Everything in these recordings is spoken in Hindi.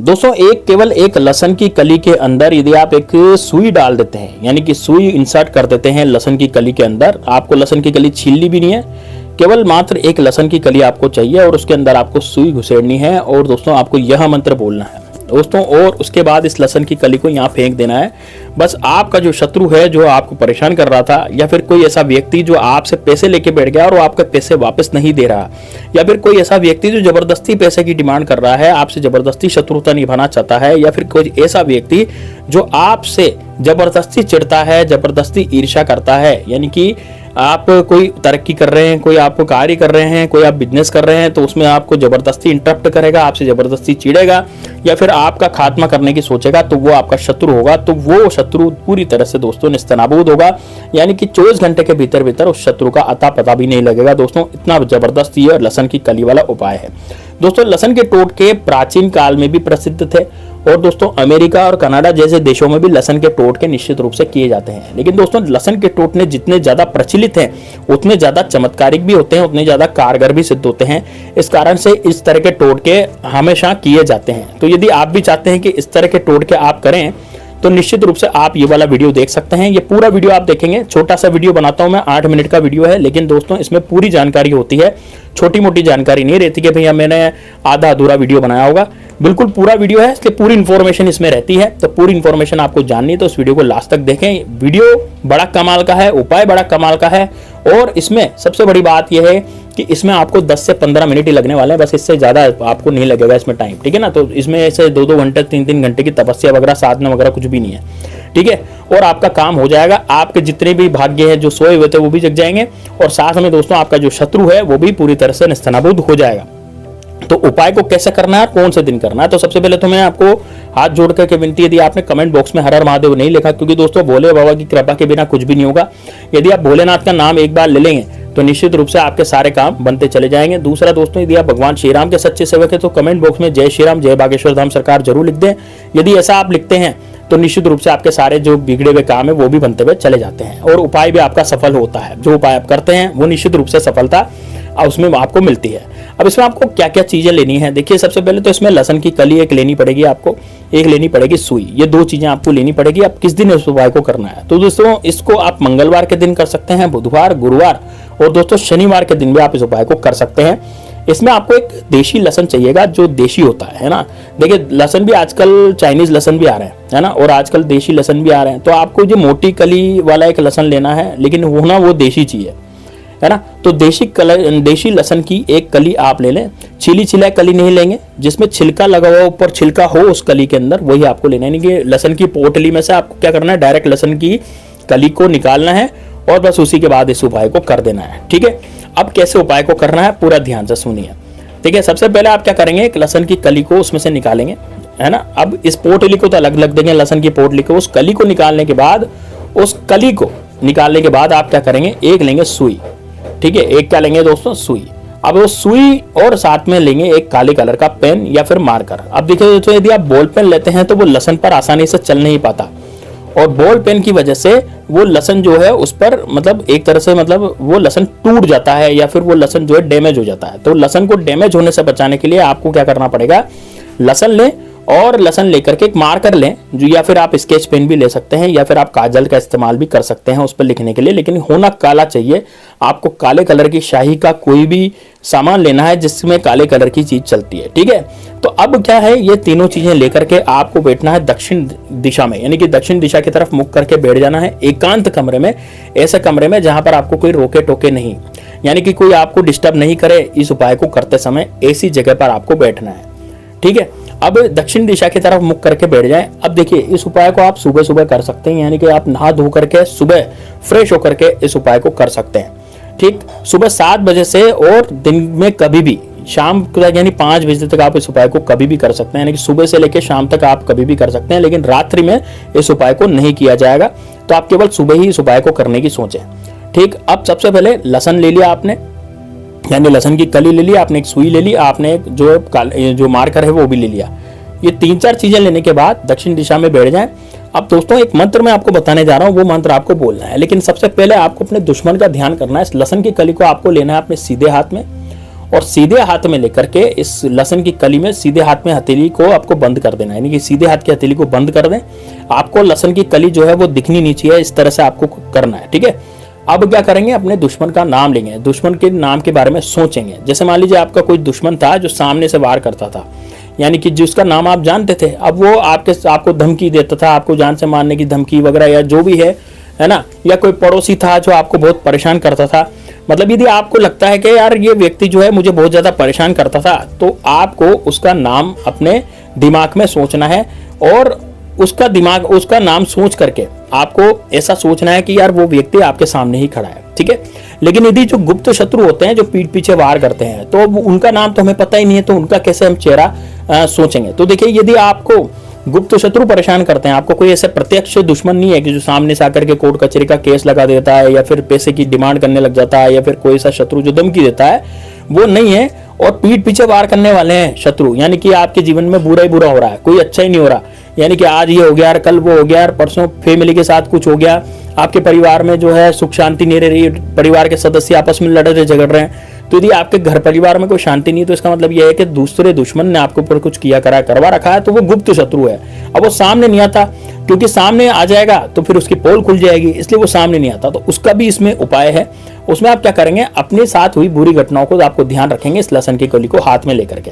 दोस्तों केवल एक लहसुन की कली के अंदर यदि आप एक सुई डाल देते हैं, यानी कि सुई इंसर्ट कर देते हैं लहसुन की कली के अंदर, आपको लहसुन की कली छीलनी भी नहीं है, केवल मात्र एक लहसुन की कली आपको चाहिए और उसके अंदर आपको सुई घुसेड़नी है और दोस्तों आपको यह मंत्र बोलना है दोस्तों, और उसके बाद इस लहसुन की कली को यहाँ फेंक देना है। बस आपका जो शत्रु है, जो आपको परेशान कर रहा था, या फिर कोई ऐसा व्यक्ति जो आपसे पैसे लेके बैठ गया और वो आपके पैसे वापस नहीं दे रहा, या फिर कोई ऐसा व्यक्ति जो जबरदस्ती पैसे की डिमांड कर रहा है, आपसे जबरदस्ती शत्रुता निभाना चाहता है, या फिर कोई ऐसा व्यक्ति जो आपसे जबरदस्ती चिढ़ता है, जबरदस्ती ईर्ष्या करता है, यानी कि आप कोई तरक्की कर रहे हैं, कोई आपको कार्य कर रहे हैं, कोई आप बिजनेस कर रहे हैं, तो उसमें आपको जबरदस्ती इंटरप्ट करेगा, आपसे जबरदस्ती चिढ़ेगा, या फिर आपका खात्मा करने की सोचेगा, तो वो आपका शत्रु होगा। तो वो शत्रु पूरी तरह से दोस्तों निस्तनाबूद होगा, यानी कि 24 घंटे के भीतर भीतर उस शत्रु का अता पता भी नहीं लगेगा दोस्तों। इतना जबरदस्त ये लहसुन की कली वाला उपाय है दोस्तों। लहसुन के टोटके प्राचीन काल में भी प्रसिद्ध थे और दोस्तों अमेरिका और कनाडा जैसे देशों में भी लहसुन के टोटके निश्चित रूप से किए जाते हैं। लेकिन दोस्तों लहसुन के टोटके जितने ज्यादा प्रचलित हैं उतने ज्यादा चमत्कारिक भी होते हैं, उतने ज्यादा कारगर भी सिद्ध होते हैं। इस कारण से इस तरह के टोटके हमेशा किए जाते हैं। तो यदि आप भी चाहते हैं कि इस तरह के टोटके आप करें तो निश्चित रूप से आप ये वाला वीडियो देख सकते हैं। ये पूरा वीडियो आप देखेंगे, छोटा सा वीडियो बनाता हूं मैं, 8 मिनट का वीडियो है, लेकिन दोस्तों इसमें पूरी जानकारी होती है, छोटी मोटी जानकारी नहीं रहती कि भैया मैंने आधा अधूरा वीडियो बनाया होगा। बिल्कुल पूरा वीडियो है, इसलिए पूरी इंफॉर्मेशन इसमें रहती है। तो पूरी इंफॉर्मेशन आपको जाननी है तो इस वीडियो को लास्ट तक देखें। वीडियो बड़ा कमाल का है, उपाय बड़ा कमाल का है, और इसमें सबसे बड़ी बात यह है कि इसमें आपको 10 से 15 मिनट ही लगने वाले हैं, बस इससे ज्यादा आपको नहीं लगेगा इसमें टाइम, ठीक है ना। तो इसमें ऐसे 2-2 घंटे 3-3 घंटे की तपस्या वगैरह साधना वगैरह कुछ भी नहीं है, ठीक है। और आपका काम हो जाएगा, आपके जितने भी भाग्य है जो सोए हुए थे वो भी जग जाएंगे, और साथ में दोस्तों आपका जो शत्रु है वो भी पूरी तरह से निस्तनाबूद हो जाएगा। तो उपाय को कैसे करना है, कौन से दिन करना है, तो सबसे पहले तो मैं आपको हाथ जोड़ करके विनती, यदि आपने कमेंट बॉक्स में हर हर महादेव नहीं लिखा, क्योंकि दोस्तों भोले बाबा की कृपा के बिना कुछ भी नहीं होगा। यदि आप भोलेनाथ का नाम एक बार ले लेंगे तो निश्चित रूप से आपके सारे काम बनते चले जाएंगे। दूसरा दोस्तों, यदि आप भगवान श्री राम के सच्चे सेवक है तो कमेंट बॉक्स में जय श्री राम, जय बागेश्वर धाम सरकार जरूर लिख दें। यदि ऐसा आप लिखते हैं तो निश्चित रूप से आपके सारे जो बिगड़े हुए काम है वो भी बनते हुए चले जाते हैं, और उपाय भी आपका सफल होता है। जो उपाय आप करते हैं वो निश्चित रूप से सफलता उसमें आपको मिलती है। अब इसमें आपको क्या क्या चीजें लेनी है, देखिए सबसे पहले तो इसमें लहसुन की कली एक लेनी पड़ेगी आपको, एक लेनी पड़ेगी सुई, ये 2 चीजें आपको लेनी पड़ेगी। अब किस दिन इस उपाय को करना है, तो दोस्तों इसको आप मंगलवार के दिन कर सकते हैं, बुधवार, गुरुवार और दोस्तों शनिवार के दिन भी आप इस उपाय को कर सकते हैं। इसमें आपको एक देशी लहसुन चाहिएगा जो देशी होता है ना। देखिए लहसुन भी आजकल चाइनीज लहसुन भी आ रहे हैं, है ना, और आजकल देशी लहसुन भी आ रहे हैं। तो आपको जो मोटी कली वाला एक लहसुन लेना है, लेकिन वो ना वो देशी चाहिए, है ना। तो देशी लहसुन की एक कली आप ले लें, छिली छिलाई कली नहीं लेंगे, जिसमें छिलका लगा हुआ ऊपर छिलका हो उस कली के अंदर, वही आपको लेना है। यानी कि लहसुन की पोटली में से आपको क्या करना है, डायरेक्ट लहसुन की कली को निकालना है और बस उसी के बाद इस उपाय को कर देना है, ठीक है। अब कैसे उपाय को करना है पूरा ध्यान से सुनिए, ठीक है। सबसे पहले आप क्या करेंगे, एक लहसुन की कली को उसमें से निकालेंगे, है ना। अब इस पोटली को तो अलग लग देंगे, लहसुन की पोटली को, उस कली को निकालने के बाद, उस कली को निकालने के बाद आप क्या करेंगे, एक लेंगे सुई, ठीक है। एक क्या लेंगे दोस्तों, सुई। अब वो सुई और साथ में लेंगे एक काले कलर का पेन या फिर मार्कर। अब देखिए दोस्तों, यदि आप बॉल पेन लेते हैं तो वो लहसुन पर आसानी से चल नहीं पाता, और बॉल पेन की वजह से वो लहसुन जो है उस पर मतलब एक तरह से मतलब वो लहसुन टूट जाता है, या फिर वो लहसुन जो है डैमेज हो जाता है। तो लहसुन को डैमेज होने से बचाने के लिए आपको क्या करना पड़ेगा, लहसुन लें और लहसुन लेकर के एक मार्कर लें, जो या फिर आप स्केच पेन भी ले सकते हैं, या फिर आप काजल का इस्तेमाल भी कर सकते हैं उस पर लिखने के लिए, लेकिन होना काला चाहिए। आपको काले कलर की शाही का कोई भी सामान लेना है जिसमें काले कलर की चीज चलती है, ठीक है। तो अब क्या है, ये तीनों चीजें लेकर के आपको बैठना है दक्षिण दिशा में, यानी कि दक्षिण दिशा की तरफ मुख करके बैठ जाना है एकांत कमरे में, ऐसे कमरे में जहां पर आपको कोई रोके टोके नहीं, यानी कि कोई आपको डिस्टर्ब नहीं करे। इस उपाय को करते समय ऐसी जगह पर आपको बैठना है, ठीक है। अब दक्षिण दिशा की तरफ मुख करके बैठ जाएं। अब देखिए इस उपाय को आप सुबह सुबह कर सकते हैं, यानी कि आप नहा धो करके सुबह फ्रेश होकर के इस उपाय को कर सकते हैं, ठीक। सुबह 7 बजे से और दिन में कभी भी शाम तक यानी 5 बजे तक आप इस उपाय को कभी भी कर सकते हैं, यानी कि सुबह से लेकर शाम तक आप कभी भी कर सकते हैं, लेकिन रात्रि में इस उपाय को नहीं किया जाएगा। तो आप केवल सुबह ही इस उपाय को करने की सोचें, ठीक। अब सबसे पहले लहसुन ले लिया आपने, यानी लहसुन की कली ले ली आपने, एक सुई ले ली आपने, जो मार्कर है वो भी ले लिया। ये 3-4 चीजें लेने के बाद दक्षिण दिशा में बैठ जाएं। अब दोस्तों एक मंत्र मैं आपको बताने जा रहा हूं, वो मंत्र आपको बोलना है, लेकिन सबसे पहले आपको अपने दुश्मन का ध्यान करना है। इस लहसुन की कली को आपको लेना है अपने सीधे हाथ में, और सीधे हाथ में लेकर के इस लहसुन की कली में सीधे हाथ में हथेली को आपको बंद कर देना है, यानी कि सीधे हाथ की हथेली को बंद कर दें। आपको लहसुन की कली जो है वो दिखनी नहीं चाहिए, इस तरह से आपको करना है, ठीक है। अब क्या करेंगे, अपने दुश्मन का नाम लेंगे, दुश्मन के नाम के बारे में सोचेंगे। जैसे मान लीजिए आपका कोई दुश्मन था जो सामने से वार करता था, यानी कि जिसका नाम आप जानते थे, अब वो आपको धमकी देता था, आपको जान से मारने की धमकी वगैरह या जो भी है ना, या कोई पड़ोसी था जो आपको बहुत परेशान करता था। मतलब यदि आपको लगता है कि यार ये व्यक्ति जो है मुझे बहुत ज्यादा परेशान करता था, तो आपको उसका नाम अपने दिमाग में सोचना है और उसका नाम सोच करके आपको ऐसा सोचना है कि यार वो व्यक्ति आपके सामने ही खड़ा है, ठीक है। लेकिन यदि जो गुप्त शत्रु होते हैं, जो पीठ पीछे वार करते हैं, तो उनका नाम तो हमें पता ही नहीं है, तो उनका कैसे हम चेहरा सोचेंगे। तो देखिए, यदि आपको गुप्त शत्रु परेशान करते हैं, आपको कोई ऐसे प्रत्यक्ष दुश्मन नहीं है कि जो सामने से आकर के कोर्ट कचहरी का केस लगा देता है या फिर पैसे की डिमांड करने लग जाता है, या फिर कोई ऐसा शत्रु जो धमकी देता है, वो नहीं है। और पीठ पीछे वार करने वाले हैं शत्रु, यानी कि आपके जीवन में बुरा ही बुरा हो रहा है, कोई अच्छा ही नहीं हो रहा, यानी कि आज ये हो गया, कल वो हो गया, परसों फैमिली के साथ कुछ हो गया, आपके परिवार में जो है सुख शांति नहीं रह रही, परिवार के सदस्य आपस में लड़ रहे झगड़ रहे हैं। तो यदि आपके घर परिवार में कोई शांति नहीं है, तो इसका मतलब यह है कि दूसरे दुश्मन ने आपके ऊपर कुछ किया करा करवा रखा है, तो वो गुप्त शत्रु है। अब वो सामने नहीं आता, क्योंकि सामने आ जाएगा तो फिर उसकी पोल खुल जाएगी, इसलिए वो सामने नहीं आता। तो उसका भी इसमें उपाय है। उसमें आप क्या करेंगे, अपने साथ हुई बुरी घटनाओं को आपको ध्यान रखेंगे, इस लहसुन की कली को हाथ में लेकर के।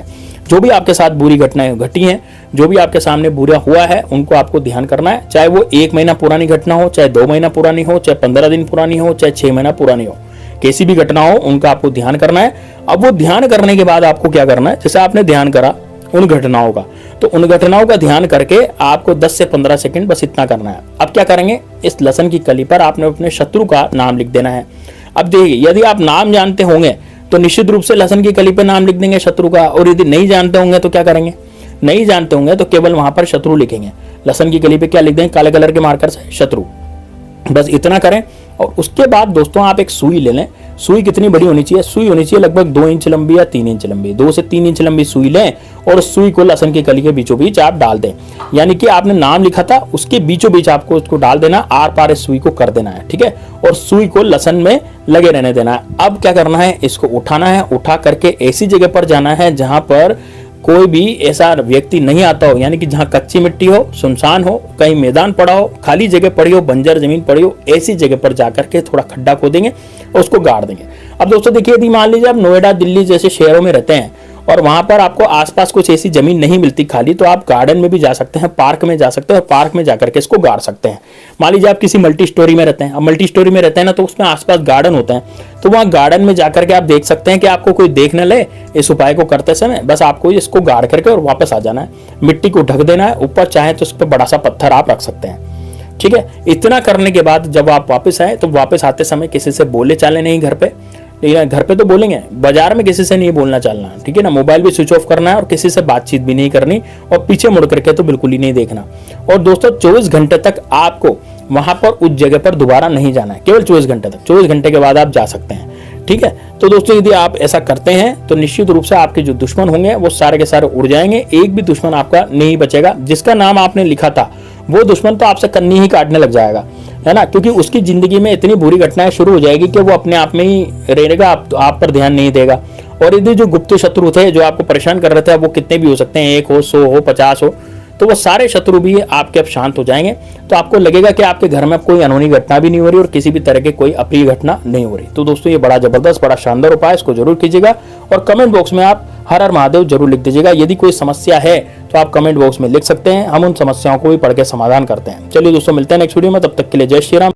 जो भी आपके साथ बुरी घटनाएं घटी हैं, जो भी आपके सामने बुरा हुआ है, उनको आपको ध्यान करना है। चाहे वो 1 महीना पुरानी घटना हो, चाहे 2 महीना पुरानी हो, चाहे 15 दिन पुरानी हो, चाहे 6 महीना पुरानी हो, कैसी भी घटना हो, उनका आपको ध्यान करना है। अब वो ध्यान करने के बाद आपको क्या करना है, जैसे आपने ध्यान करा उन घटनाओं का, तो उन घटनाओं का ध्यान करके आपको 10 से 15 सेकंड बस इतना करना है। अब क्या करेंगे, इस लहसुन की कली पर आपने अपने शत्रु का नाम लिख देना है। अब देखिए, यदि आप नाम जानते होंगे तो निश्चित रूप से लहसुन की कली पर नाम लिख देंगे शत्रु का, और यदि नहीं जानते होंगे तो क्या करेंगे, नहीं जानते होंगे तो केवल वहां पर शत्रु लिखेंगे। लहसुन की कली पे क्या लिख देंगे, काले कलर के मार्कर से शत्रु, बस इतना करें। और उसके बाद दोस्तों आप एक सुई ले लें। सुई कितनी बड़ी होनी चाहिए, सुई होनी चाहिए लगभग 2 इंच लंबी या 3 इंच लंबी, 2 से 3 इंच लंबी सुई लें और उस सुई को लहसुन की कली के बीचों बीच आप डाल दें। यानी कि आपने नाम लिखा था उसके बीचों बीच आपको उसको डाल देना, आर पार इस सुई को कर देना है, ठीक है। और सुई को लहसुन में लगे रहने देना है। अब क्या करना है, इसको उठाना है, उठा करके ऐसी जगह पर जाना है जहां पर कोई भी ऐसा व्यक्ति नहीं आता हो, यानी कि जहां कच्ची मिट्टी हो, सुनसान हो, कहीं मैदान पड़ा हो, खाली जगह पड़ी हो, बंजर जमीन पड़ी हो, ऐसी जगह पर जाकर के थोड़ा खड्डा खोदेंगे और उसको गाड़ देंगे। अब दोस्तों देखिए, यदि मान लीजिए आप नोएडा, दिल्ली जैसे शहरों में रहते हैं और वहां पर आपको आसपास कुछ ऐसी जमीन नहीं मिलती खाली, तो आप गार्डन में भी जा सकते हैं, पार्क में जा सकते हैं और पार्क में जाकर के इसको गाड़ सकते हैं। मान लीजिए आप किसी मल्टी स्टोरी में रहते हैं, अब मल्टी स्टोरी में रहते हैं ना, तो उसमें आसपास गार्डन होते हैं, तो वहां गार्डन में जाकर के आप देख सकते हैं कि आपको कोई देख न ले इस उपाय को करते समय। बस आपको इसको गाड़ करके और वापस आ जाना है, मिट्टी को ढक देना है, ऊपर चाहे तो उस पर बड़ा सा पत्थर आप रख सकते हैं, ठीक है। इतना करने के बाद जब आप वापस आए, तो वापस आते समय किसी से बोले चाले नहीं घर पे, घर पे तो बोलेंगे, बाजार में किसी से नहीं बोलना चालना, ठीक है ना। मोबाइल भी स्विच ऑफ करना है और किसी से बातचीत भी नहीं करनी, और पीछे मुड़ करके तो बिल्कुल ही नहीं देखना। और दोस्तों 24 घंटे तक आपको वहां पर उस जगह पर दोबारा नहीं जाना है, केवल 24 घंटे तक। 24 घंटे के बाद आप जा सकते हैं, ठीक है। तो दोस्तों यदि आप ऐसा करते हैं तो निश्चित रूप से आपके जो दुश्मन होंगे वो सारे के सारे उड़ जाएंगे, एक भी दुश्मन आपका नहीं बचेगा। जिसका नाम आपने लिखा था वो दुश्मन तो आपसे कन्नी ही काटने लग जाएगा, है ना, क्योंकि उसकी जिंदगी में इतनी बुरी घटनाएं शुरू हो जाएगी कि वो अपने आप में ही रहेगा, आप पर ध्यान नहीं देगा। और यदि जो गुप्त शत्रु थे जो आपको परेशान कर रहे थे, वो कितने भी हो सकते हैं, 1 हो, 100 हो, 50 हो, तो वो सारे शत्रु भी आपके अब शांत हो जाएंगे। तो आपको लगेगा कि आपके घर में कोई अनहोनी घटना भी नहीं हो रही और किसी भी तरह की कोई अप्रिय घटना नहीं हो रही। तो दोस्तों ये बड़ा जबरदस्त, बड़ा शानदार उपाय, इसको जरूर कीजिएगा और कमेंट बॉक्स में आप हर हर महादेव जरूर लिख दीजिएगा। यदि कोई समस्या है तो आप कमेंट बॉक्स में लिख सकते हैं, हम उन समस्याओं को भी पढ़ के समाधान करते हैं। चलिए दोस्तों, मिलते हैं नेक्स्ट वीडियो में, तब तक के लिए जय श्री राम।